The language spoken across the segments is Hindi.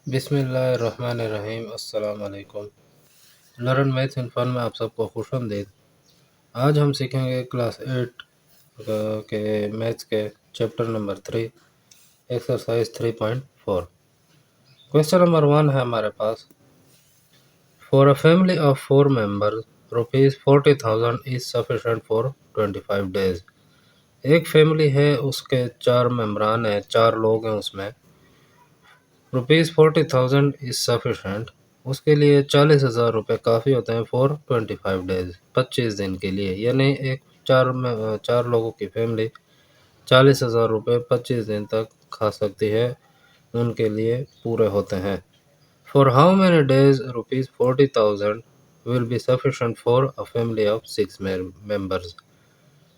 बिस्मिल्लाहिर्रहमानिर्रहीम। अस्सलाम वालेकुम। लर्न मैथ्स इन फन में आप सबको खुशामदीद। आज हम सीखेंगे क्लास 8 के मैथ्स के chapter number 3 exercise 3.4। Question number 1 है हमारे पास। For a family of 4 members rupees 40,000 is sufficient for 25 days. एक फैमिली है, उसके 4 मेंबरान हैं, 4 लोग हैं, उसमें रुपीज़ 40,000 इज सफिशेंट, उसके लिए 40,000 रुपये काफ़ी होते हैं फॉर 25 डेज, 25 दिन के लिए। यानी एक चार लोगों की फैमिली 40,000 रुपये 25 दिन तक खा सकती है, उनके लिए पूरे होते हैं। For how many days rupees 40,000 will be sufficient for a family of 6 members.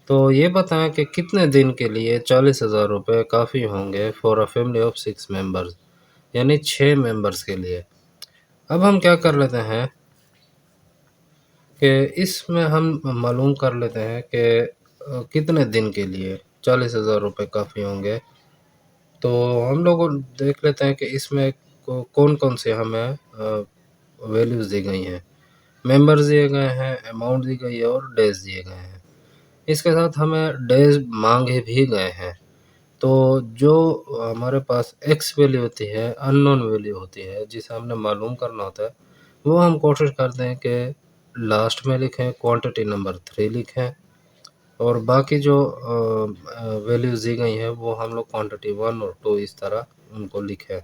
तो ये बताएं कि कितने दिन के लिए 40,000 रुपये काफ़ी होंगे for a family of 6 members, यानी 6 मेंबर्स के लिए। अब हम क्या कर लेते हैं कि इसमें हम मालूम कर लेते हैं कि कितने दिन के लिए 40,000 रुपये काफ़ी होंगे। तो हम लोग देख लेते हैं कि इसमें कौन कौन से हमें वैल्यूज़ दी गई हैं। मेंबर्स दिए गए हैं, अमाउंट दी गई है और डेज दिए गए हैं। इसके साथ हमें डेज मांगे भी गए हैं। तो जो हमारे पास एक्स वैल्यू होती है, अननोन वैल्यू होती है, जिसे हमने मालूम करना होता है, वो हम कोशिश करते हैं कि लास्ट में लिखें, क्वांटिटी नंबर 3 लिखें, और बाकी जो वैल्यूज़ दी गई हैं वो हम लोग क्वांटिटी 1 और 2 इस तरह उनको लिखें।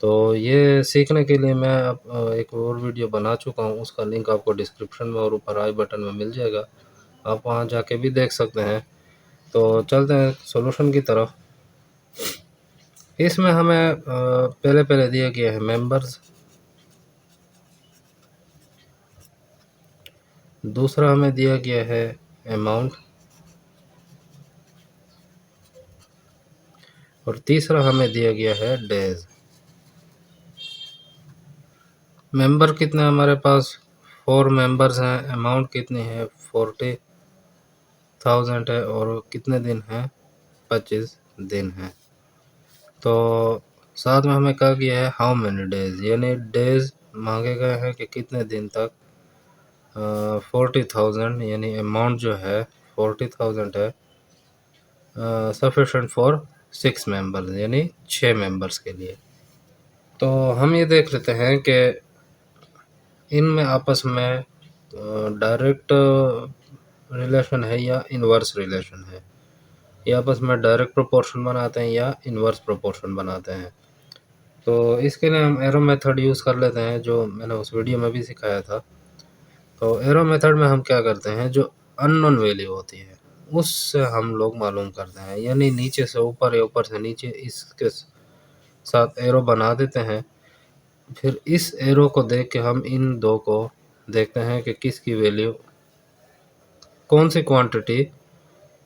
तो ये सीखने के लिए मैं अब एक और वीडियो बना चुका हूँ, उसका लिंक आपको डिस्क्रिप्शन में और ऊपर आई बटन में मिल जाएगा, आप वहाँ जाके भी देख सकते हैं। तो चलते हैं सॉल्यूशन की तरफ। इसमें हमें पहले दिया गया है मेंबर्स, दूसरा हमें दिया गया है अमाउंट, और तीसरा हमें दिया गया है डेज। मेंबर कितने हमारे पास 4 मेंबर्स हैं, अमाउंट कितनी है 40,000 है, और कितने दिन हैं 25 दिन हैं। तो साथ में हमें कहा गया है हाउ मैनी डेज, यानी डेज मांगे गए हैं कि कितने दिन तक 40,000 यानी अमाउंट जो है 40,000 है, सफिशेंट फॉर 6 मेंबर्स यानी 6 मेंबर्स के लिए। तो हम ये देख लेते हैं कि इनमें आपस में डायरेक्ट रिलेशन है या इनवर्स रिलेशन है, ये आपस में डायरेक्ट प्रोपोर्शन बनाते हैं या इनवर्स प्रोपोर्शन बनाते हैं। तो इसके लिए हम एरो मेथड यूज़ कर लेते हैं, जो मैंने उस वीडियो में भी सिखाया था। तो एरो मेथड में हम क्या करते हैं, जो अननोन वैल्यू होती है उससे हम लोग मालूम करते हैं, यानी नीचे से ऊपर या ऊपर से नीचे इसके साथ एरो बना देते हैं। फिर इस एरो को देख के हम इन दो को देखते हैं कि किसकी वैल्यू, कौन सी क्वांटिटी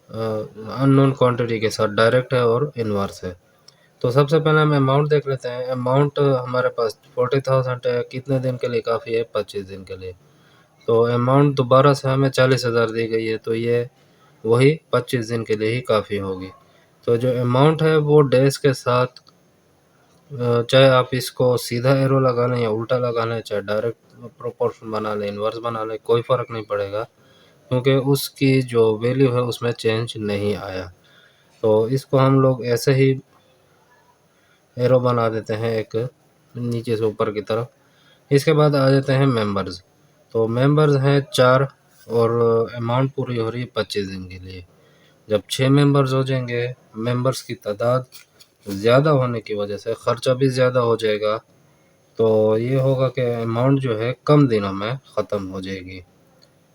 अननोन क्वांटिटी के साथ डायरेक्ट है और इनवर्स है। तो सबसे पहले हम अमाउंट देख लेते हैं। अमाउंट हमारे पास 40,000 है, कितने दिन के लिए काफ़ी है 25 दिन के लिए। तो अमाउंट दोबारा से हमें 40,000 दी गई है, तो ये वही 25 दिन के लिए ही काफ़ी होगी। तो जो अमाउंट है वो डेज के साथ, चाहे आप इसको सीधा एरो लगा लें या उल्टा लगा लें, चाहे डायरेक्ट प्रोपोर्शन बना लें, इन्वर्स बना लें, कोई फ़र्क नहीं पड़ेगा, क्योंकि उसकी जो वैल्यू है उसमें चेंज नहीं आया। तो इसको हम लोग ऐसे ही एरो बना देते हैं एक नीचे से ऊपर की तरफ। इसके बाद आ जाते हैं मेंबर्स। तो मेंबर्स हैं 4 और अमाउंट पूरी हो रही है 25 दिन के लिए। जब 6 मेंबर्स हो जाएंगे, मेंबर्स की तादाद ज़्यादा होने की वजह से ख़र्चा भी ज़्यादा हो जाएगा। तो ये होगा कि अमाउंट जो है कम दिनों में ख़त्म हो जाएगी,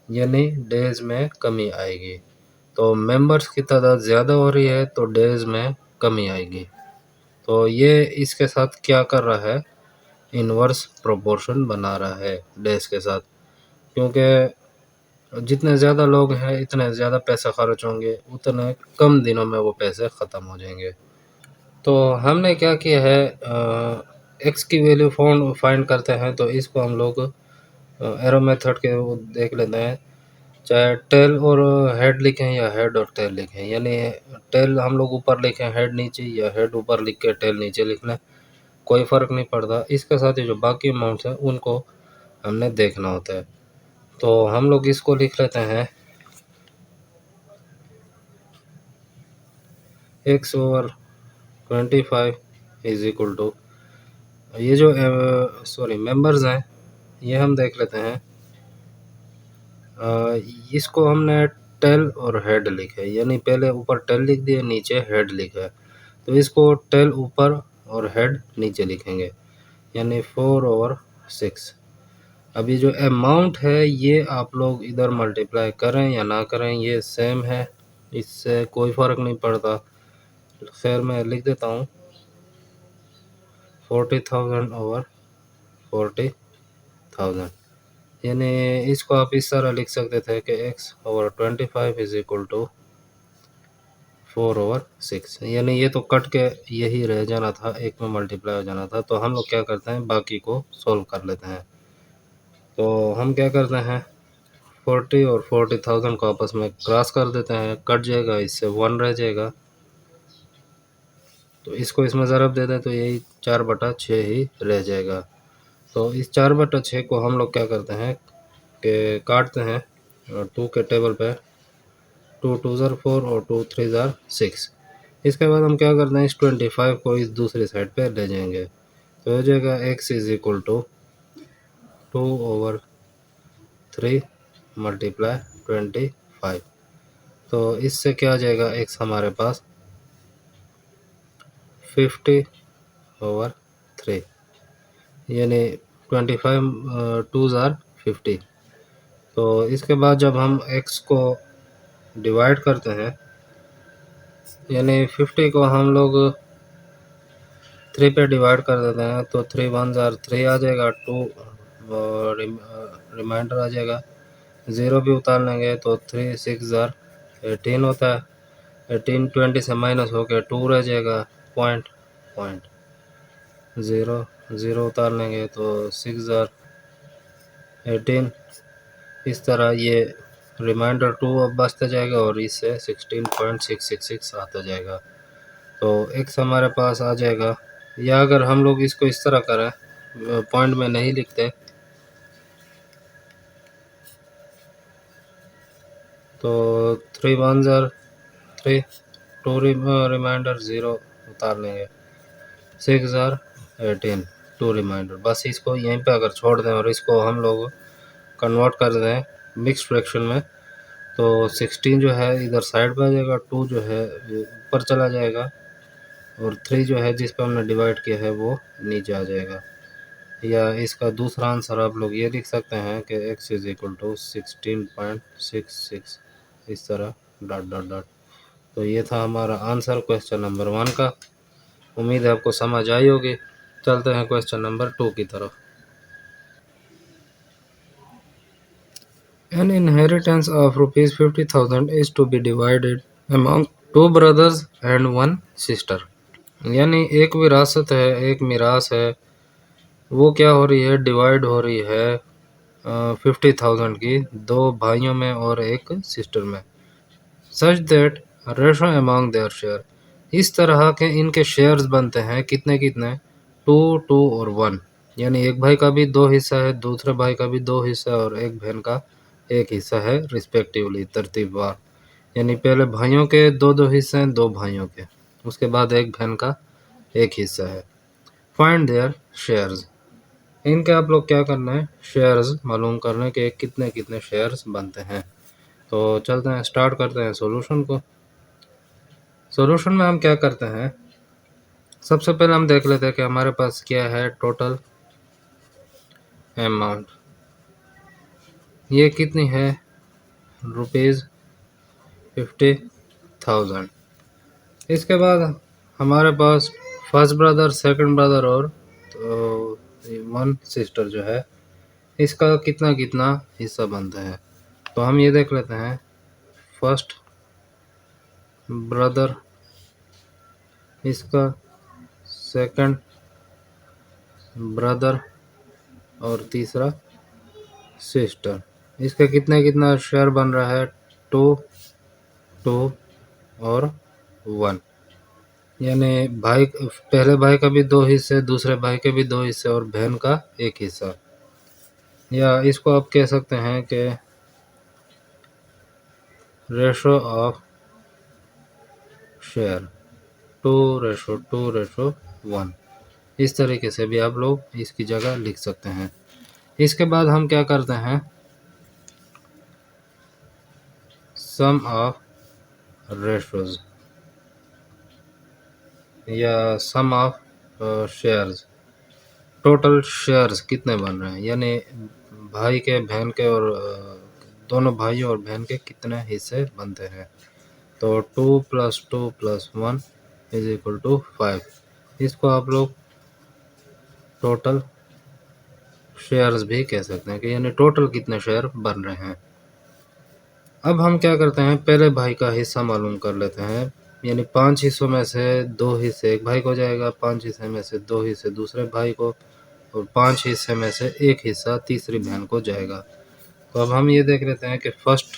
यानी डेज़ में कमी आएगी। तो मेंबर्स की तादाद ज़्यादा हो रही है तो डेज़ में कमी आएगी। तो ये इसके साथ क्या कर रहा है, इन्वर्स प्रोपोर्शन बना रहा है डेज़ के साथ, क्योंकि जितने ज़्यादा लोग हैं इतने ज़्यादा पैसे खर्च होंगे, उतने कम दिनों में वो पैसे ख़त्म हो जाएंगे। तो हमने क्या किया है, एक्स की वैल्यू फाइंड करते हैं, तो इसको हम लोग एरो मेथड के वो देख लेते हैं। चाहे टेल और हेड लिखें या हेड और टेल लिखें, यानी टेल हम लोग ऊपर लिखें हेड नीचे, या हेड ऊपर लिख के टेल नीचे लिख लें। कोई फ़र्क नहीं पड़ता। इसके साथ ही जो बाकी अमाउंट्स हैं उनको हमने देखना होता है। तो हम लोग इसको लिख लेते हैं x/25 इज़ इक्वल टू, ये जो मेंबर्स हैं ये हम देख लेते हैं। इसको हमने टेल और हेड लिखा है, यानी पहले ऊपर टेल लिख दिया, नीचे हेड लिखा है। तो इसको टेल ऊपर और हेड नीचे लिखेंगे, यानी 4/6। अभी जो अमाउंट है ये आप लोग इधर मल्टीप्लाई करें या ना करें ये सेम है, इससे कोई फ़र्क नहीं पड़ता। खैर मैं लिख देता हूँ 40,000/40,000, यानी इसको आप इस तरह लिख सकते थे कि x/25 इज़ इक्वल टू 4/6, यानी ये तो कट के यही रह जाना था, एक में मल्टीप्लाई हो जाना था। तो हम लोग क्या करते हैं, बाकी को सोल्व कर लेते हैं। तो हम क्या करते हैं, 40 और 40,000 को आपस में क्रॉस कर देते हैं, कट जाएगा, इससे 1 रह जाएगा। तो इसको इसमें ज़रब दे दें तो यही 4/6 ही रह जाएगा। तो इस 4/6 को हम लोग क्या करते हैं कि काटते हैं 2 के टेबल पे, 2 2 ज़ार 4 और 2 3 ज़ार 6। इसके बाद हम क्या करते हैं, इस 25 को इस दूसरी साइड पे ले जाएंगे। तो हो जाएगा x is equal to 2/3 multiply 25। तो इससे क्या आ जाएगा, x हमारे पास 50/3, यानी 25 2 ज़ार 50। तो इसके बाद जब हम x को डिवाइड करते हैं, यानी 50 को हम लोग 3 पे डिवाइड कर देते हैं, तो 3 1 ज़ार 3 आ जाएगा, 2 रिमाइंडर आ जाएगा, 0 भी उतार लेंगे तो 3 6 ज़ार 18 होता है। 18 20 से माइनस हो के 2 रह जाएगा, पॉइंट 0 0 उतार लेंगे तो 6 ज़ार 18। इस तरह ये रिमाइंडर 2 अब बचता जाएगा और इससे 16.666 आता जाएगा। तो x हमारे पास आ जाएगा। या अगर हम लोग इसको इस तरह करें, पॉइंट में नहीं लिखते, तो 3 1 ज़ार 3, 2 रिमाइंडर 0 उतार लेंगे, 6 ज़ार 18 2 रिमाइंडर। बस इसको यहीं पे अगर छोड़ दें और इसको हम लोग कन्वर्ट कर दें मिक्स फ्रैक्शन में, तो 16 जो है इधर साइड पे आ जाएगा, 2 जो है ऊपर चला जाएगा और 3 जो है जिस पर हमने डिवाइड किया है वो नीचे आ जाएगा। या इसका दूसरा आंसर आप लोग ये लिख सकते हैं कि x इज़ इक्वल टू 16.66, इस तरह डॉट डॉट डॉट। तो ये था हमारा आंसर क्वेश्चन नंबर 1 का। उम्मीद है आपको समझ आई होगी। चलते हैं क्वेश्चन नंबर 2 की तरफ। An inheritance of rupees 50,000 is to be divided among 2 brothers and 1 sister। यानी एक विरासत है, एक मिरास है, वो क्या हो रही है, डिवाइड हो रही है 50,000 की 2 भाइयों में और एक सिस्टर में। Such that ratio among their share, इस तरह के इनके शेयर्स बनते हैं कितने कितने, 2 2 और 1। यानी एक भाई का भी 2 हिस्सा है, दूसरे भाई का भी 2 हिस्सा है और एक बहन का 1 हिस्सा है रिस्पेक्टिवली, तरतीबवार। यानी पहले भाइयों के 2 2 हिस्से हैं, 2 भाइयों के, उसके बाद एक बहन का 1 हिस्सा है। फाइंड देयर शेयर्स, इनके आप लोग क्या करना है, शेयर्स मालूम करने के कितने कितने शेयर्स बनते हैं। तो चलते हैं, स्टार्ट करते हैं सॉल्यूशन को। सॉल्यूशन में हम क्या करते हैं, सबसे पहले हम देख लेते हैं कि हमारे पास क्या है टोटल अमाउंट, ये कितनी है, ₹50,000। इसके बाद हमारे पास फर्स्ट ब्रदर, सेकंड ब्रदर और तो 1 सिस्टर जो है, इसका कितना कितना हिस्सा बनता है। तो हम ये देख लेते हैं, फर्स्ट ब्रदर, इसका सेकंड ब्रदर और तीसरा सिस्टर, इसका कितना कितना शेयर बन रहा है, 2 2 और 1। यानी भाई, पहले भाई का भी 2 हिस्से, दूसरे भाई के भी 2 हिस्से और बहन का 1 हिस्सा। या इसको आप कह सकते हैं कि रेशो ऑफ शेयर 2:2:1। इस तरीके से भी आप लोग इसकी जगह लिख सकते हैं। इसके बाद हम क्या करते हैं, सम ऑफ रेशोज या सम ऑफ शेयर्स, टोटल शेयर्स कितने बन रहे हैं, यानी भाई के, बहन के और दोनों भाई और बहन के कितने हिस्से बनते हैं। तो 2+2+1 = 5। इसको आप लोग टोटल शेयर्स भी कह सकते हैं कि यानी टोटल कितने शेयर बन रहे हैं। अब हम क्या करते हैं, पहले भाई का हिस्सा मालूम कर लेते हैं। यानी 5 हिस्सों में से 2 हिस्से एक भाई को जाएगा, 5 हिस्से में से 2 हिस्से दूसरे भाई को, और 5 हिस्से में से 1 हिस्सा तीसरी बहन को जाएगा। तो अब हम ये देख लेते हैं कि फर्स्ट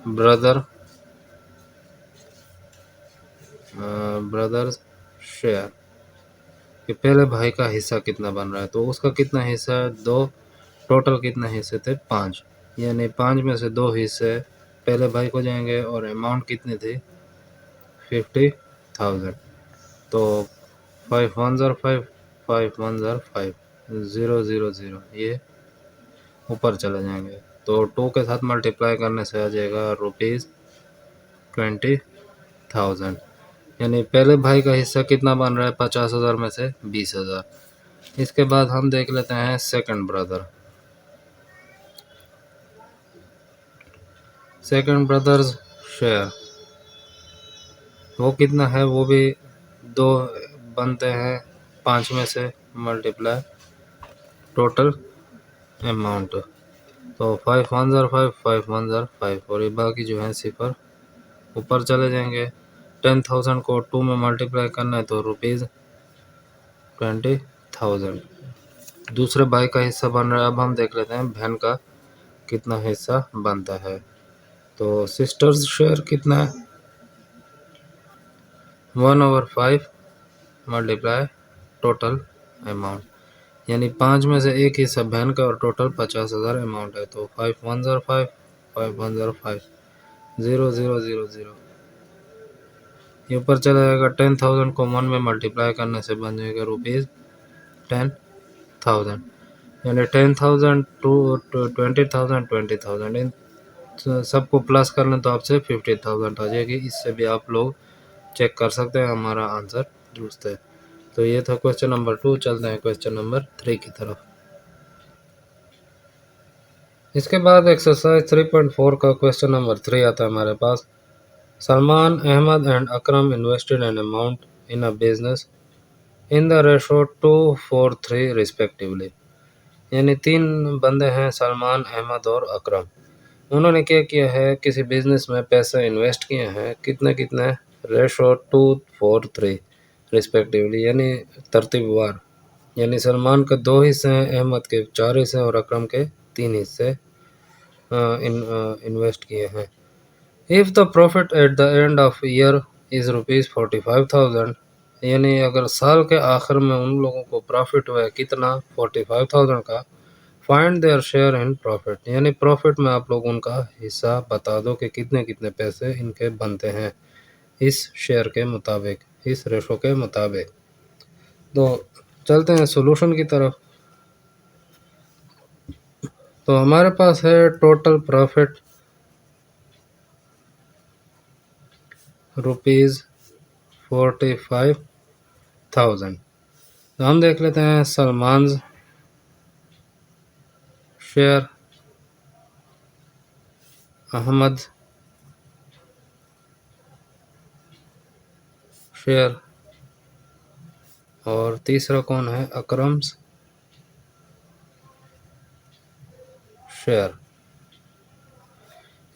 ब्रदर्स शेयर, कि पहले भाई का हिस्सा कितना बन रहा है। तो उसका कितना हिस्सा है, 2। टोटल कितने हिस्से थे, 5। यानी 5 में से 2 हिस्से पहले भाई को जाएंगे और अमाउंट कितनी थी, 50,000। तो 5 1 ज़र 5, 5 1 ज़र 5, 0 0 0 ये ऊपर चले जाएंगे। तो 2 के साथ मल्टीप्लाई करने से आ जाएगा ₹20,000। यानी पहले भाई का हिस्सा कितना बन रहा है, 50,000 में से 20,000। इसके बाद हम देख लेते हैं second brother. Second brothers share वो कितना है, वो भी 2 बनते हैं 5 में से मल्टीप्लाई टोटल अमाउंट। तो 5 1 ज़र 5, 5 1 ज़र 5, और ये बाकी जो है सिफर ऊपर चले जाएंगे। 10,000 को 2 में मल्टीप्लाई करना है तो ₹20,000 दूसरे भाई का हिस्सा बन रहा है। अब हम देख लेते हैं बहन का कितना हिस्सा बनता है। तो सिस्टर्स शेयर कितना है, 1/5 मल्टीप्लाई टोटल अमाउंट, यानी 5 में से 1 हिस्सा बहन का और टोटल 50,000 अमाउंट है। तो 5 1 ज़र 5, 5 1 ज़र 5, 0 0 0 0 ये ऊपर चला जाएगा। 10,000 को 1 में मल्टीप्लाई करने से बन जाएगा ₹10,000। यानी 10,000 टू 20,000 20,000, इन सबको प्लस कर लें तो आपसे 50,000 आ जाएगी। इससे भी आप लोग चेक कर सकते हैं हमारा आंसर दुरुस्त है। तो ये था क्वेश्चन नंबर 2। चलते हैं क्वेश्चन नंबर 3 की तरफ। इसके बाद एक्सरसाइज 3.4 का क्वेश्चन नंबर 3 आता है हमारे पास। Salman, Ahmed and Akram invested an amount in a business in the ratio 2:4:3 respectively. यानी 3 बंदे हैं, सलमान, अहमद और अकरम। उन्होंने क्या किया है, किसी बिजनेस में पैसे इन्वेस्ट किए हैं, कितने कितने, रेशो 2:4:3 रिस्पेक्टिवली, यानी तरतीबवार। यानी सलमान के 2 हिस्से हैं, अहमद के 4 हिस्से और अकरम के 3 हिस्से इन्वेस्ट किए हैं। If the profit at the end of year is ₹45,000, यानी अगर साल के आखिर में उन लोगों को प्रॉफिट हुआ है कितना, 45,000 का। Find their share in profit, यानी प्रॉफिट में आप लोग उनका हिस्सा बता दो कि कितने कितने पैसे इनके बनते हैं इस शेयर के मुताबिक, इस रेशो के मुताबिक। तो चलते हैं सॉल्यूशन की तरफ। तो हमारे पास है टोटल प्रॉफिट ₹45,000। तो हम देख लेते हैं सलमान शेयर, अहमद शेयर, और तीसरा कौन है, अकरम शेयर।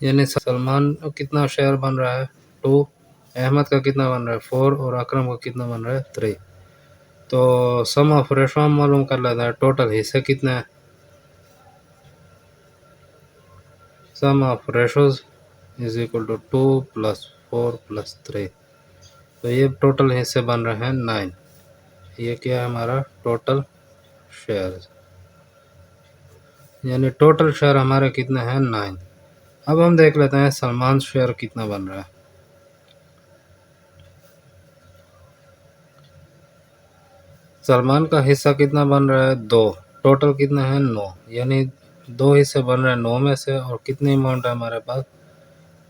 यानी सलमान कितना शेयर बन रहा है, 2, अहमद का कितना बन रहा है, 4, और अकरम का कितना बन रहा है, 3। तो सम ऑफ रेशो हम मालूम कर लेते हैं, टोटल हिस्से कितने हैं। Sum of ratios is equal to 2 + 4 + 3। तो ये टोटल हिस्से बन रहे हैं 9। ये क्या है हमारा टोटल शेयर, यानी टोटल शेयर हमारे कितने हैं 9। अब हम देख लेते हैं सलमान शेयर कितना बन रहा है। सलमान का हिस्सा कितना बन रहा है 2, टोटल कितने हैं 9, यानी 2 हिस्से बन रहे हैं 9 में से, और कितनी अमाउंट है हमारे पास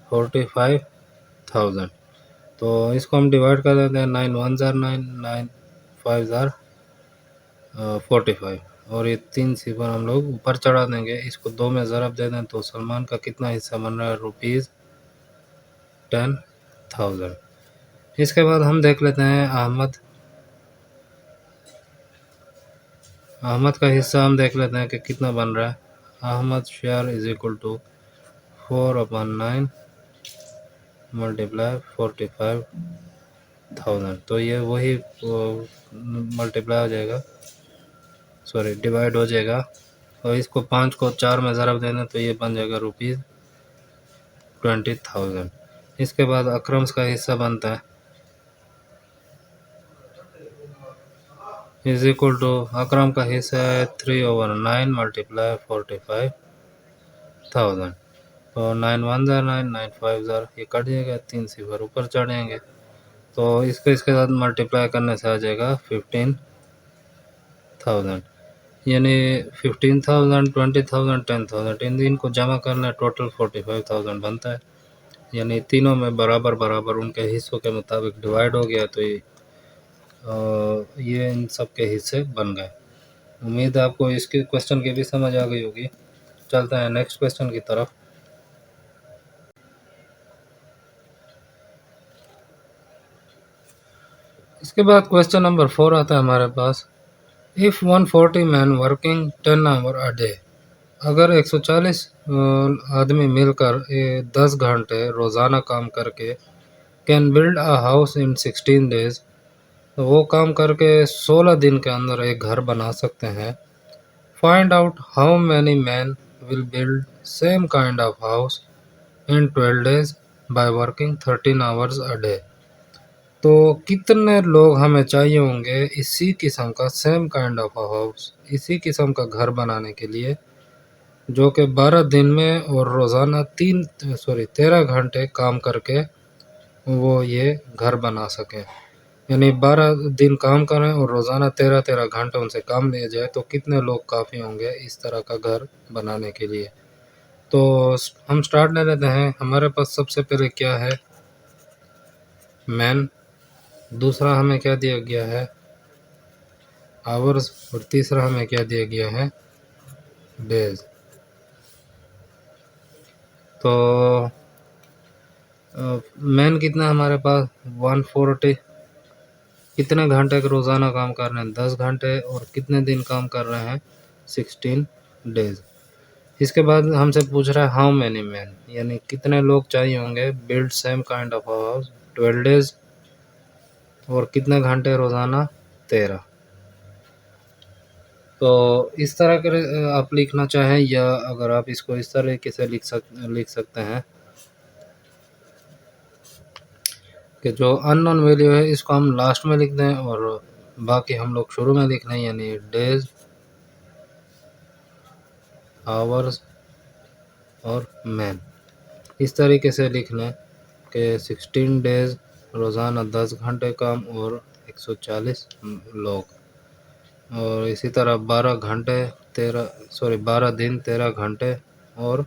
45,000। तो इसको हम डिवाइड कर देते हैं, 9 1 जार 9, 9 5 जार 45, और ये 3 सिफर हम लोग ऊपर चढ़ा देंगे। इसको 2 में ज़रब दे दें तो सलमान का कितना हिस्सा बन रहा है ₹10,000। इसके बाद हम देख लेते हैं अहमद का हिस्सा हम देख लेते हैं कि कितना बन रहा है। Ahmad share is equal to 4/9 multiply 45,000। तो ये वही मल्टीप्लाई हो जाएगा, सॉरी डिवाइड हो जाएगा, और इसको 5 को 4 में ज़रब देना तो ये बन जाएगा ₹20,000। इसके बाद अकरम का हिस्सा बनता है इज इक्वल टू, अकरम का हिस्सा है 3/9 मल्टीप्लाई 45,000। तो 9 1 जार 9, 9 5 जार, ये कट जाएगा, 3 सिफर ऊपर चढ़ेंगे, तो इसको इसके साथ मल्टीप्लाई करने से आ जाएगा 15,000, यानी 15,000 20,000 10,000, इन दिन को जमा करना है, टोटल 45,000 बनता है। यानी तीनों में बराबर बराबर उनके हिस्सों के मुताबिक डिवाइड हो गया, तो ये इन सब के हिस्से बन गए। उम्मीद है आपको इसके क्वेश्चन की भी समझ आ गई होगी। चलते हैं नेक्स्ट क्वेश्चन की तरफ। इसके बाद क्वेश्चन नंबर 4 आता है हमारे पास, if 140 man working 10 hour a day, अगर 140 आदमी मिलकर 10 घंटे रोज़ाना काम करके can build a house in 16 days, तो वो काम करके 16 दिन के अंदर एक घर बना सकते हैं। Find out how many man will build same kind of house in 12 days by working 13 hours a day. तो कितने लोग हमें चाहिए होंगे इसी किस्म का सेम काइंड ऑफ हाउस, इसी किस्म का घर बनाने के लिए, जो कि 12 दिन में और रोज़ाना 13 घंटे काम करके वो ये घर बना सकें। यानी 12 दिन काम करें और रोज़ाना 13 घंटे उनसे काम लिया जाए, तो कितने लोग काफ़ी होंगे इस तरह का घर बनाने के लिए। तो हम स्टार्ट ले लेते हैं। हमारे पास सबसे पहले क्या है मैन, दूसरा हमें क्या दिया गया है आवर्स, और तीसरा हमें क्या दिया गया है डेज। तो मैन कितना हमारे पास 140, कितने घंटे का रोज़ाना काम कर रहे हैं 10 घंटे, और कितने दिन काम कर रहे हैं 16 डेज। इसके बाद हमसे पूछ रहा है हाउ मैनी मैन, यानी कितने लोग चाहिए होंगे build same kind of house 12 days, और कितने घंटे रोज़ाना 13। तो इस तरह के आप लिखना चाहें, या अगर आप इसको इस तरीके से लिख सकते हैं कि जो अननोन वैल्यू है इसको हम लास्ट में लिख दें, और बाकी हम लोग शुरू में लिख लें, यानी डेज आवर्स और मैन। इस तरीके से लिख लें कि 16 डेज रोज़ाना 10 घंटे काम और 140 लोग, और इसी तरह 12 दिन 13 घंटे और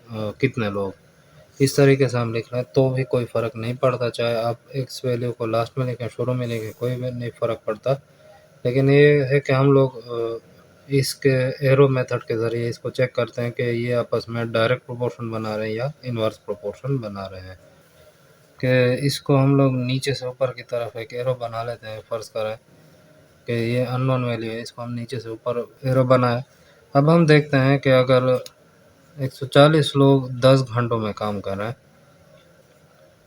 कितने लोग, इस तरीके से हम लिख रहे हैं तो भी कोई फ़र्क नहीं पड़ता। चाहे आप एक्स वैल्यू को लास्ट में लिखें शुरू में लिखें, कोई भी नहीं फ़र्क पड़ता। लेकिन ये है कि हम लोग इसके एरो मेथड के ज़रिए इसको चेक करते हैं कि ये आपस में डायरेक्ट प्रोपोर्शन बना रहे हैं या इन्वर्स प्रोपोर्शन बना रहे हैं। कि इसको हम लोग नीचे से ऊपर की तरफ एक एरो बना लेते हैं। फ़र्ज़ करें कि ये अननोन वैल्यू है, इसको हम नीचे से ऊपर एरो बनाए। अब हम देखते हैं कि अगर 140 लोग 10 घंटों में काम कर रहे हैं,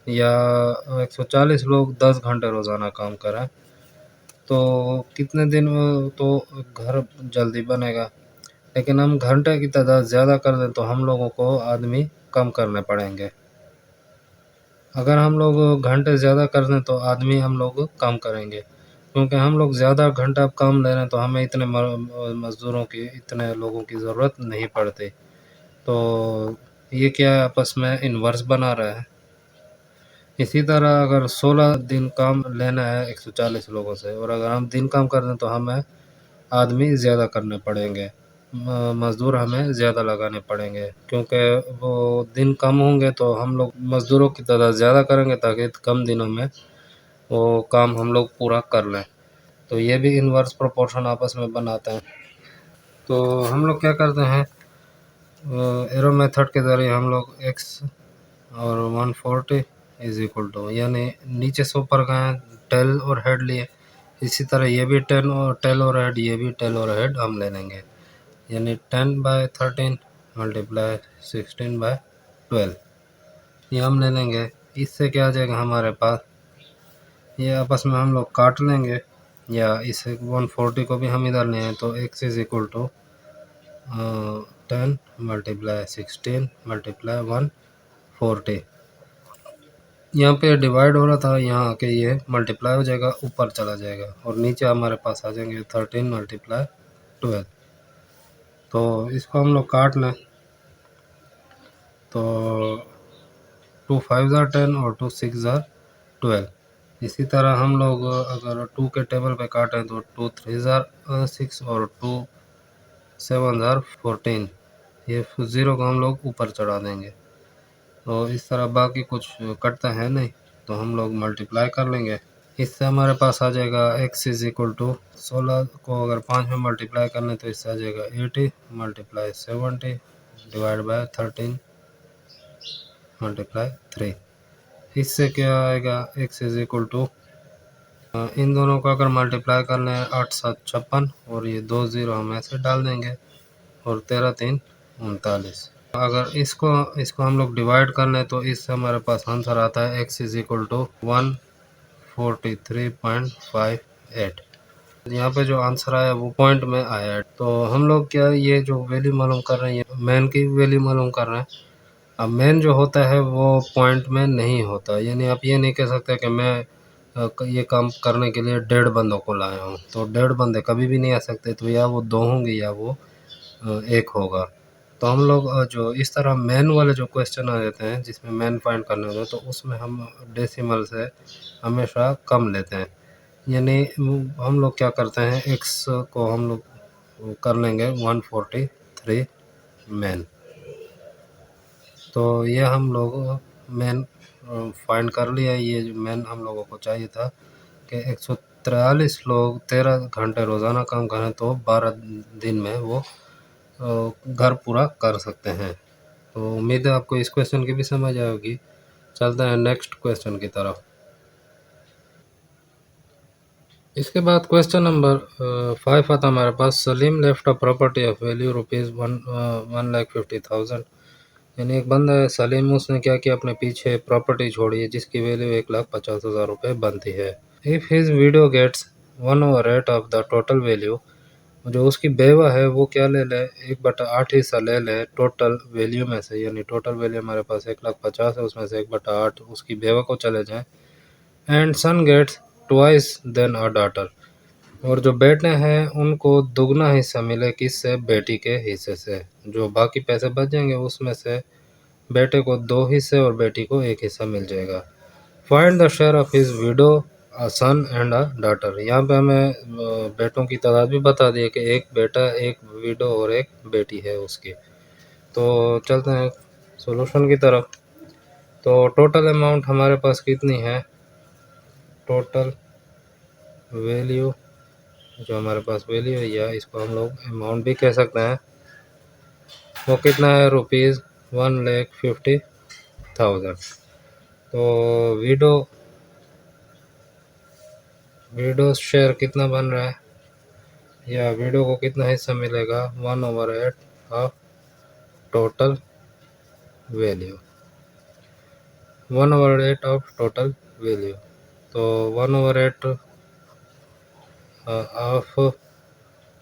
या 140 लोग 10 घंटे रोज़ाना काम कर रहे हैं, तो कितने दिन तो घर जल्दी बनेगा। लेकिन हम घंटे की तादाद ज़्यादा कर दें तो हम लोगों को आदमी कम करने पड़ेंगे। अगर हम लोग घंटे ज़्यादा कर दें तो आदमी हम लोग कम करेंगे, क्योंकि हम लोग ज़्यादा घंटा कम ले रहे हैं तो हमें इतने मज़दूरों की, इतने लोगों की ज़रूरत नहीं पड़ती। तो ये क्या है, आपस में इन्वर्स बना रहा है। इसी तरह अगर 16 दिन काम लेना है 140 लोगों से, और अगर हम दिन कम कर दें तो हमें आदमी ज़्यादा करने पड़ेंगे, मज़दूर हमें ज़्यादा लगाने पड़ेंगे, क्योंकि वो दिन कम होंगे तो हम लोग मज़दूरों की तादाद ज़्यादा करेंगे ताकि कम दिनों में वो काम हम लोग पूरा कर लें। तो ये भी इन्वर्स प्रोपोर्शन आपस में बनाते हैं। तो हम लोग क्या करते हैं, एरो मेथड के ज़रिए हम लोग x और 140 इज इक्वल टू, यानी नीचे से ऊपर गए, टेल और हेड लिए, इसी तरह ये भी टेल और हेड, ये भी टेल और हेड हम ले लेंगे, यानी 10/13 मल्टीप्लाई 16/12 ये हम ले लेंगे। इससे क्या आ जाएगा हमारे पास, ये आपस में हम लोग काट लेंगे, या इस 140 को भी हम इधर ले आए तो x is equal to 10 multiply 16 multiply 140। यहाँ पे डिवाइड हो रहा था, यहाँ आके ये मल्टीप्लाई हो जाएगा, ऊपर चला जाएगा, और नीचे हमारे पास आ जाएंगे 13 मल्टीप्लाई 12। तो इसको हम लोग काट लें तो 2 5 ज़ार 10 और 2 6 ज़ार 12। इसी तरह हम लोग अगर 2 के टेबल पे काटें तो 2 3 ज़ार 6 और 2 7 ज़ार 14। ये 0 को हम लोग ऊपर चढ़ा देंगे। तो इस तरह बाकी कुछ कटता है नहीं, तो हम लोग मल्टीप्लाई कर लेंगे। इससे हमारे पास आ जाएगा x इज इक्वल टू 16 को अगर 5 में मल्टीप्लाई कर लें तो इससे आ जाएगा 80 मल्टीप्लाई 70 डिवाइड बाय 13 मल्टीप्लाई 3। इससे क्या आएगा, x इज इक्वल टू, इन दोनों को अगर मल्टीप्लाई कर लें 8 7 56, और ये 2 ज़ीरो हम ऐसे डाल देंगे, और 13 3 39। अगर इसको हम लोग डिवाइड कर लें तो इससे हमारे पास आंसर आता है x इज इक्वल टू 143.58। यहाँ पे जो आंसर आया वो पॉइंट में आया है। तो हम लोग क्या, ये जो वैल्यू मालूम कर रहे हैं, ये मैन की वैल्यू मालूम कर रहे हैं। अब मैन जो होता है वो पॉइंट में नहीं होता, यानी आप ये नहीं कह सकते कि मैं ये काम करने के लिए 1.5 बंदों को लाया हूँ, तो 1.5 बंदे कभी भी नहीं आ सकते, तो या वो 2 होंगे या वो 1 होगा। तो हम लोग जो इस तरह मैन वाले जो क्वेश्चन आ जाते हैं जिसमें मैन फाइंड करने होते हैं, तो उसमें हम डेसिमल से हमेशा कम लेते हैं, यानी हम लोग क्या करते हैं, एक्स को हम लोग कर लेंगे 143 मैन। तो ये हम लोग मैन फाइंड कर लिया। ये जो मैन हम लोगों को चाहिए था कि 143 लोग 13 घंटे रोज़ाना काम करें तो 12 दिन में वो घर पूरा कर सकते हैं। तो उम्मीद है आपको इस क्वेश्चन की भी समझ आएगी। चलते हैं नेक्स्ट क्वेश्चन की तरफ। इसके बाद क्वेश्चन नंबर 5 आता हमारे पास, Salim left a property of value ₹1,50,000। यानी एक बंदा है सलीम, उसने क्या किया, अपने पीछे प्रॉपर्टी छोड़ी है जिसकी वैल्यू ₹1,50,000 बनती है। If his widow gets 1/8 of the total value, जो उसकी बेवा है वो क्या ले ले, 1/8 हिस्सा ले ले टोटल वैल्यू में से, यानी टोटल वैल्यू हमारे पास 1,50,000 है, उसमें से 1/8 उसकी बेवा को चले जाए। And son gets twice then a daughter, और जो बेटे हैं उनको दुगना हिस्सा मिले, किससे, बेटी के हिस्से से। जो बाकी पैसे बच जाएंगे उसमें से बेटे को 2 हिस्से और बेटी को 1 हिस्सा मिल जाएगा। Find the share of his widow, a son and a daughter. यहाँ पे हमें बेटों की तादाद भी बता दी है कि एक बेटा, एक विडो और एक बेटी है उसकी। तो चलते हैं सॉल्यूशन की तरफ। तो टोटल अमाउंट हमारे पास कितनी है, टोटल वैल्यू, जो हमारे पास वैल्यू है, या इसको हम लोग अमाउंट भी कह सकते हैं, वो कितना है, ₹1,50,000। तो विडो शेयर कितना बन रहा है, या विडो को कितना हिस्सा मिलेगा, 1/8 of total value, 1/8 of total value. तो 1/8 ऑफ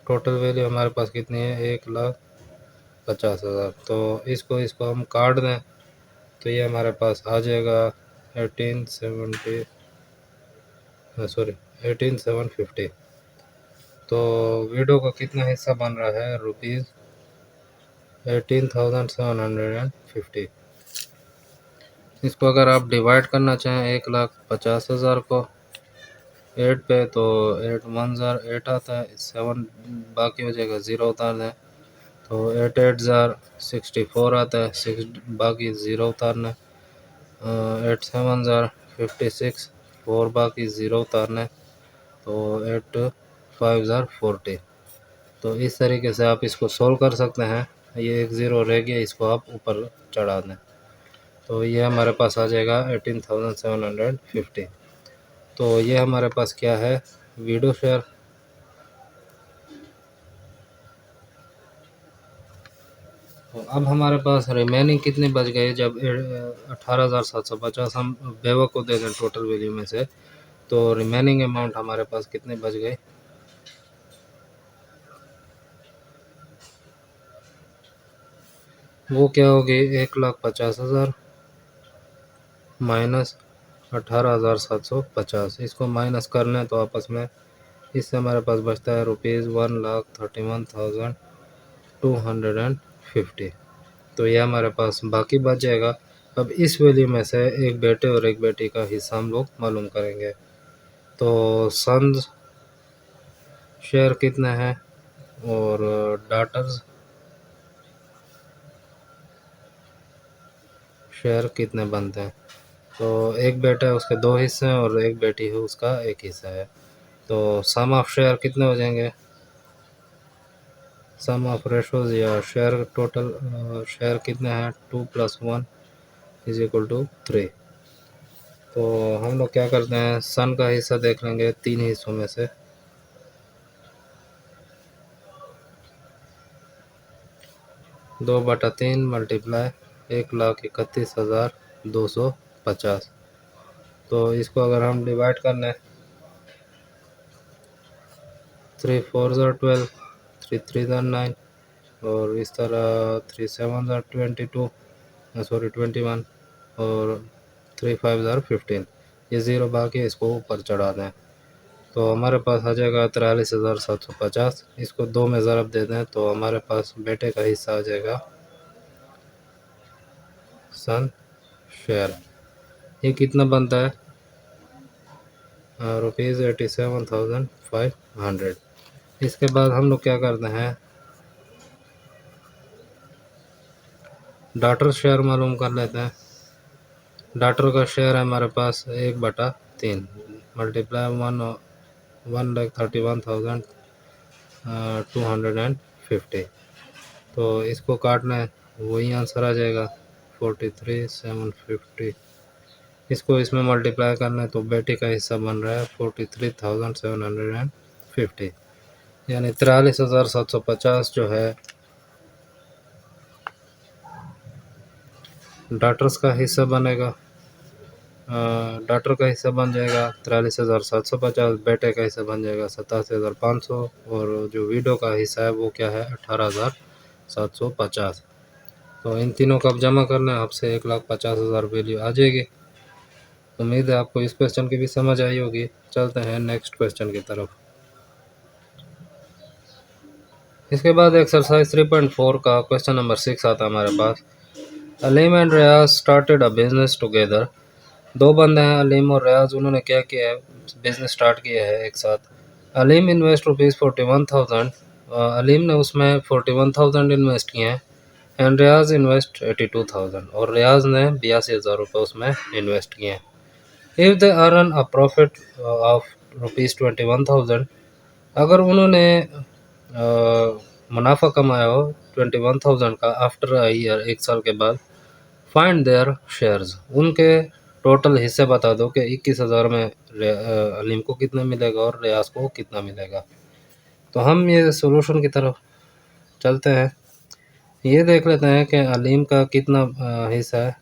टोटल वैल्यू हमारे पास कितनी है, 1,50,000। तो इसको हम काट दें तो ये हमारे पास आ जाएगा 1870 सॉरी 18750। तो वीडियो का कितना हिस्सा बन रहा है? ₹18,750। इसको अगर आप डिवाइड करना चाहें 1,50,000 को 8 पे, तो 8 1 ज़ार 8 आता है, 7 बाकी हो जाएगा, 0 उतार दें तो 8 8 ज़ार 64 आता है, 6 बाकी 0 उतारना है। 8 7 ज़ार 56, 4 बाकी 0 उतारना है, तो 8 5 ज़ार 40। तो इस तरीके से आप इसको सोल्व कर सकते हैं। ये एक ज़ीरो रह गया, इसको आप ऊपर चढ़ा दें तो ये हमारे पास आ जाएगा 18,750। तो ये हमारे पास क्या है? Video share. तो अब हमारे पास रिमेनिंग कितने बच गए? जब 18,750 हम बेवा को दे दें टोटल वैल्यू में से, तो रिमेनिंग अमाउंट हमारे पास कितने बच गए? वो क्या होगी? 1,50,000 माइनस 18,750। इसको माइनस कर लें तो आपस में इससे हमारे पास बचता है ₹1,31,250। तो ये हमारे पास बाकी बच जाएगा। अब इस वैल्यू में से एक बेटे और एक बेटी का हिस्सा हम लोग मालूम करेंगे। तो सन्स शेयर कितना है और डाटर्स शेयर कितने बनते हैं? तो एक बेटा है, उसके दो हिस्से हैं, और एक बेटी है, उसका एक हिस्सा है। तो सम ऑफ शेयर कितने हो जाएंगे? सम ऑफ रेशोज या शेयर टोटल शेयर कितने हैं? 2 + 1 = 3। तो हम लोग क्या करते हैं, सन का हिस्सा देख लेंगे तीन हिस्सों में से। 2/3 मल्टीप्लाई 1,31,250। तो इसको अगर हम डिवाइड कर लें, 3 4 ज़ार 12, 3 3 ज़ार 9, और इस तरह 3 7 ज़ार 22, सॉरी 21, और 3 5 ज़ार 15। ये ज़ीरो बाकी इसको ऊपर चढ़ा दें तो हमारे पास आ जाएगा 43,750। इसको 2 में ज़रब दे दें तो हमारे पास बेटे का हिस्सा आ जाएगा सन शेयर। ये कितना बनता है? ₹87,500। इसके बाद हम लोग क्या करते हैं, डॉटर शेयर मालूम कर लेते हैं। डॉटर का शेयर है हमारे पास 1/3 मल्टीप्लाई 1,31,250। तो इसको काटना है, वही आंसर आ जाएगा 43,750। इसको इसमें मल्टीप्लाई करना है तो बेटी का हिस्सा बन रहा है 43,750, यानी 43,750 जो है डॉटर्स का हिस्सा बनेगा। डॉटर का हिस्सा बन जाएगा 43,750, बेटे का हिस्सा बन जाएगा 87,500, और जो विडो का हिस्सा है वो क्या है? 18,750। तो इन तीनों का अब जमा करना है, आपसे 1,50,000 वैल्यू आ जाएगी। उम्मीद है आपको इस क्वेश्चन की भी समझ आई होगी। चलते हैं नेक्स्ट क्वेश्चन की तरफ। इसके बाद एक्सरसाइज 3.4 का क्वेश्चन नंबर 6 आता है हमारे पास। Aleem and Riyaz started a business together. दो बंदे हैं, अलीम और रियाज, उन्होंने क्या किया है? बिजनेस स्टार्ट किया है एक साथ। अलीम इन्वेस्ट ₹41,000। अलीम ने उसमें 41,000 इन्वेस्ट किए हैं, एंड रियाज इन्वेस्ट 82,000, और रियाज ने 82,000 रुपये उसमें इन्वेस्ट किए हैं। If they earn a profit of ₹21,000, अगर उन्होंने मुनाफा कमाया हो 21,000 का आफ्टर अ ईयर, एक साल के बाद, फाइंड देयर शेयर्स, उनके टोटल हिस्से बता दो कि 21,000 में अलीम को कितना मिलेगा और रियाज को कितना मिलेगा। तो हम ये सॉल्यूशन की तरफ चलते हैं। ये देख लेते हैं कि अलीम का कितना हिस्सा है।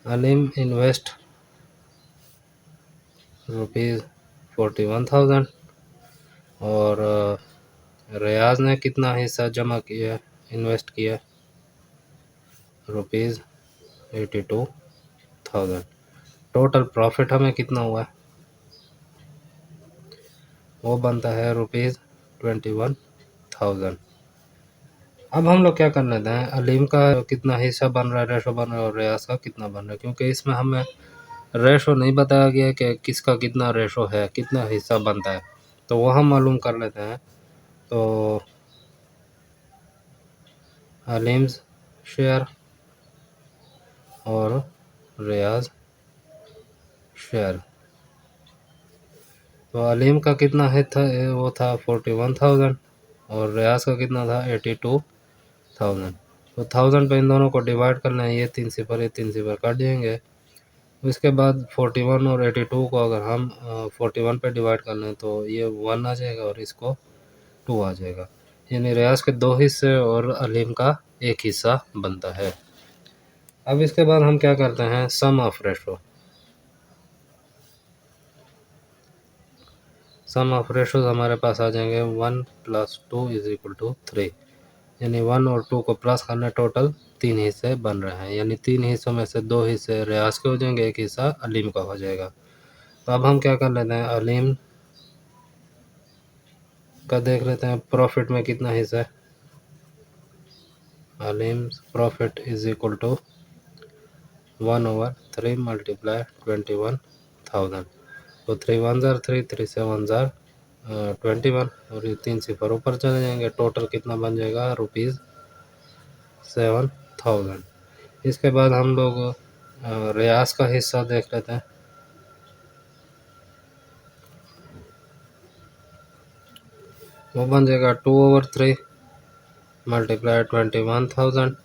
अलीम इन्वेस्ट ₹41,000, और रियाज ने कितना हिस्सा जमा किया, इन्वेस्ट किया? ₹82। थाउजेंड। टोटल प्रॉफिट हमें कितना हुआ है, वो बनता है ₹21,000। अब हम लोग क्या कर लेते हैं, अलीम का कितना हिस्सा बन रहा है, रेशो बन रहा है, और रियाज का कितना बन रहा है, क्योंकि इसमें हमें रेशो नहीं बताया गया कि किसका कितना रेशो है, कितना हिस्सा बनता है, तो वो हम मालूम कर लेते हैं। तो अलीम्स शेयर और रियाज शेयर। तो अलीम का कितना है था, वो था 41,000, और रियाज का कितना था 82,000। तो 1000 पे इन दोनों को डिवाइड करना है, ये 3 सिफर ये 3 सिफर काट देंगे। उसके बाद 41 और 82 को अगर हम 41 पे डिवाइड कर लें तो ये 1 आ जाएगा और इसको 2 आ जाएगा, यानी रियाज के 2 हिस्से और अलीम का 1 हिस्सा बनता है। अब इसके बाद हम क्या करते हैं, sum of ratio. Sum of ratios हमारे पास आ जाएंगे 1 + 2 = 3, यानी 1 और 2 को प्लस करना, टोटल 3 हिस्से बन रहे हैं, यानी 3 हिस्सों में से 2 हिस्से रियाज के हो जाएंगे, 1 हिस्सा अलीम का हो जाएगा। तो अब हम क्या कर लेते हैं, अलीम का देख लेते हैं प्रॉफिट में कितना हिस्सा है। अलीम प्रॉफिट = 1/3 × 21,000। तो 3 1 ज़ार 3 3 7 ज़ार 21, और ये 3 सिफर ऊपर चले जाएंगे, टोटल कितना बन जाएगा ₹7,000। इसके बाद हम लोग रियाज का हिस्सा देख लेते हैं। वो बन जाएगा 2/3 × 21,000।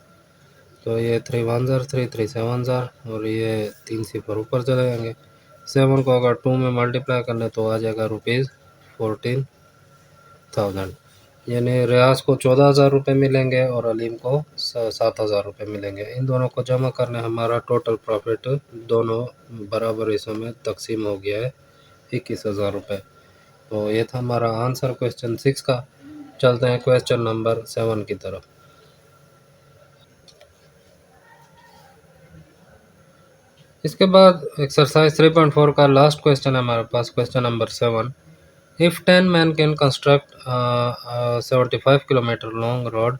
तो ये 3 1 ज़ार 3 3 7 ज़ार, और ये 3 सिफर ऊपर चले जाएंगे। 7 को अगर 2 में मल्टीप्लाई कर ले तो आ जाएगा ₹14,000, यानी रियाज को 14,000 रुपये मिलेंगे और अलीम को 7,000 रुपये मिलेंगे। इन दोनों को जमा करने हमारा टोटल प्रॉफिट दोनों बराबर हिस्सों में तकसीम हो गया है 21,000 रुपये। तो ये था हमारा आंसर क्वेश्चन 6 का। चलते हैं क्वेश्चन नंबर 7 की तरफ। इसके बाद एक्सरसाइज 3.4 का लास्ट क्वेश्चन है हमारे पास, question number 7। If 10 man can construct 75 kilometre long road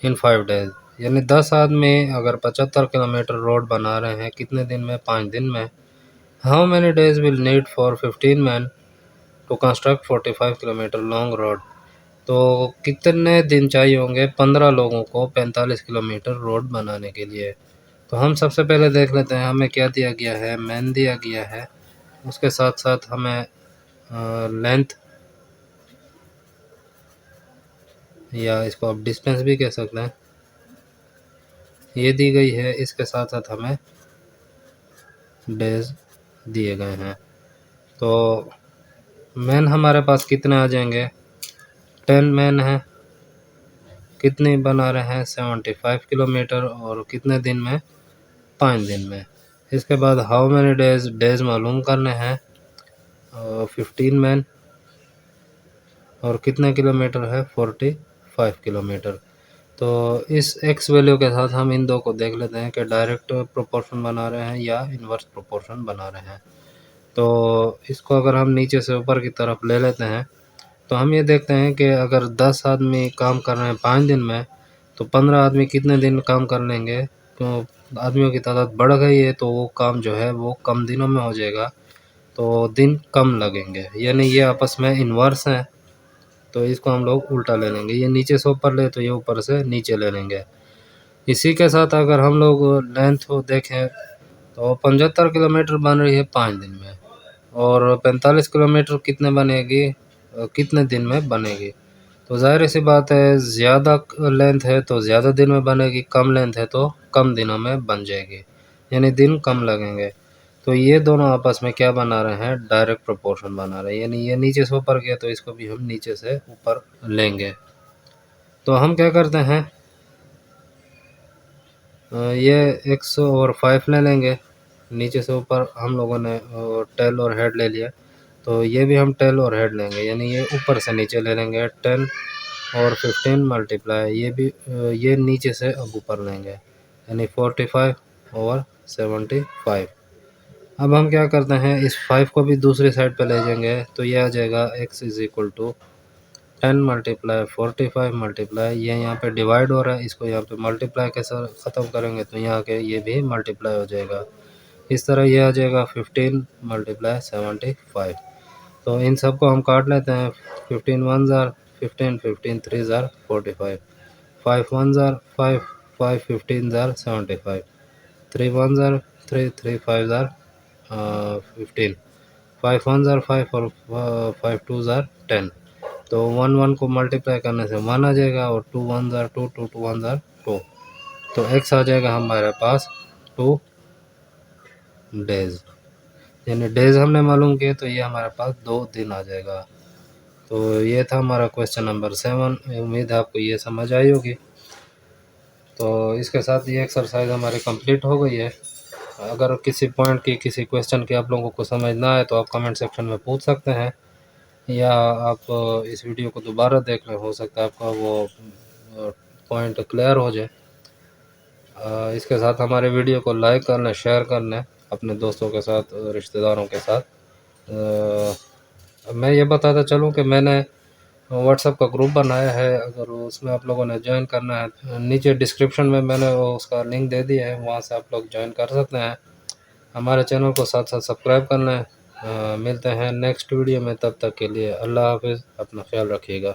in 5 days, यानी 10 आदमी अगर 75 किलोमीटर रोड बना रहे हैं कितने दिन में, 5 दिन में। How many days will need for 15 man to construct 45 kilometre long road. तो कितने दिन चाहिए होंगे 15 लोगों को 45 किलोमीटर रोड बनाने के लिए। तो हम सबसे पहले देख लेते हैं हमें क्या दिया गया है, मैन दिया गया है, उसके साथ साथ हमें लेंथ या इसको आप डिस्टेंस भी कह सकते हैं, ये दी गई है, इसके साथ साथ हमें डेज दिए गए हैं। तो मैन हमारे पास कितने आ जाएंगे, 10 मैन है, कितने बना रहे हैं 75 किलोमीटर, और कितने दिन में, 5 दिन में। इसके बाद हाउ मैनी डेज, डेज मालूम करने हैं, 15 मैन, और कितने किलोमीटर है 45 किलोमीटर। तो इस एक्स वैल्यू के साथ हम इन दो को देख लेते हैं कि डायरेक्ट प्रोपोर्शन बना रहे हैं या इन्वर्स प्रोपोर्शन बना रहे हैं। तो इसको अगर हम नीचे से ऊपर की तरफ ले लेते हैं तो हम ये देखते हैं कि अगर 10 आदमी काम कर रहे हैं 5 दिन में, तो 15 आदमी कितने दिन काम कर लेंगे। तो आदमियों की तादाद बढ़ गई है तो वो काम जो है वो कम दिनों में हो जाएगा, तो दिन कम लगेंगे, यानी ये आपस में इन्वर्स हैं। तो इसको हम लोग उल्टा ले लेंगे, ये नीचे से ऊपर ले तो ये ऊपर से नीचे ले लेंगे। इसी के साथ अगर हम लोग लेंथ को देखें तो 75 किलोमीटर बन रही है 5 दिन में, और 45 किलोमीटर कितने बनेगी, कितने दिन में बनेगी। तो ज़ाहिर सी बात है ज़्यादा लेंथ है तो ज़्यादा दिन में बनेगी, कम लेंथ है तो कम दिनों में बन जाएगी, यानी दिन कम लगेंगे। तो ये दोनों आपस में क्या बना रहे हैं, डायरेक्ट प्रोपोर्शन बना रहे हैं, यानी ये नीचे से ऊपर गया तो इसको भी हम नीचे से ऊपर लेंगे। तो हम क्या करते हैं, ये x और 5 ले लेंगे, नीचे से ऊपर हम लोगों ने टेल और हेड ले लिया, तो ये भी हम टेल और हेड लेंगे, यानी ये ऊपर से नीचे ले लेंगे। 10 और 15 मल्टीप्लाई, ये भी ये नीचे से अब ऊपर लेंगे, यानी 45/75। अब हम क्या करते हैं, इस 5 को भी दूसरी साइड पे ले जाएंगे तो ये आ जाएगा x is equal to 10 multiply 45 multiply, ये यहाँ पे डिवाइड हो रहा है, इसको यहाँ पे मल्टीप्लाई के साथ ख़त्म करेंगे तो यहाँ के ये भी मल्टीप्लाई हो जाएगा। इस तरह ये आ जाएगा 15 मल्टीप्लाई 75। तो इन सब को हम काट लेते हैं। 15 वन ज़ार 15, 15 थ्री ज़ार 45, 5 वन ज़ार 5, 5 15 ज़ार 75, 3 वन ज़ार 3, 3 5 ज़ार 15, 5 वन ज़ार 5 और 5 टू ज़ार 10। तो 1 1 को मल्टीप्लाई करने से 1 आ जाएगा और 2 वन ज़ार 2, 2 2 वन ज़ार 2। तो x आ जाएगा हमारे पास 2 डेज़, यानी डेज़ हमने मालूम किए तो ये हमारे पास 2 दिन आ जाएगा। तो ये था हमारा क्वेश्चन नंबर 7। उम्मीद है आपको ये समझ आई होगी। तो इसके साथ ये एक्सरसाइज हमारी कंप्लीट हो गई है। अगर किसी पॉइंट की, किसी क्वेश्चन की आप लोगों को समझ ना आए तो आप कमेंट सेक्शन में पूछ सकते हैं, या आप इस वीडियो को दोबारा देख लें, हो सकता है आपका वो पॉइंट क्लियर हो जाए। इसके साथ हमारे वीडियो को लाइक कर लें, शेयर कर लें अपने दोस्तों के साथ, रिश्तेदारों के साथ। मैं ये बताता चलूँ कि मैंने व्हाट्सएप का ग्रुप बनाया है, अगर उसमें आप लोगों ने ज्वाइन करना है, नीचे डिस्क्रिप्शन में मैंने वो उसका लिंक दे दिया है, वहाँ से आप लोग ज्वाइन कर सकते हैं। हमारे चैनल को साथ साथ सब्सक्राइब कर लें। मिलते हैं नेक्स्ट वीडियो में, तब तक के लिए अल्लाह हाफ़िज़, अपना ख्याल रखिएगा।